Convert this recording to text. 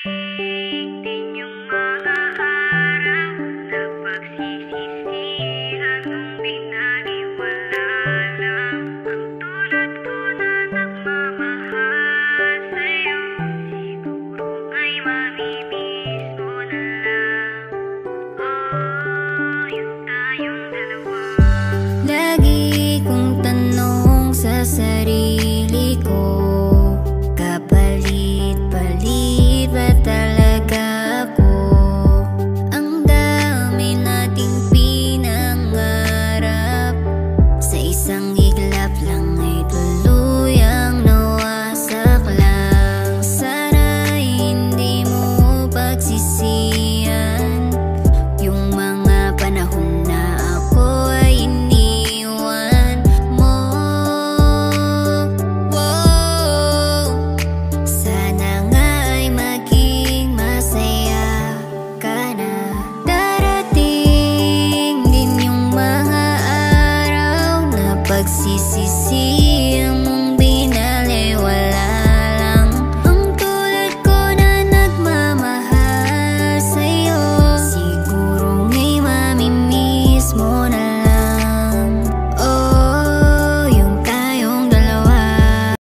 Din yung mga araw na pagsisisihan mong pinaniwala ang tulad ko na nagmamahal sa'yo. Siguro nga'y mamimiss mo na lang. Oh, yun tayong dalawa. Lagi kong tanong sa sarili ko, kapalit-palit ba talaga ako? Ang dami nating pinangarap, sa isang iglap lang ay tuluyang nawasak lang. Sana'y hindi mo pagsisihan yung mga panahon na ako ay iniwan mo. Wow. Sana nga ay maging masaya ka na. Darating din yung mga araw na pagsisisi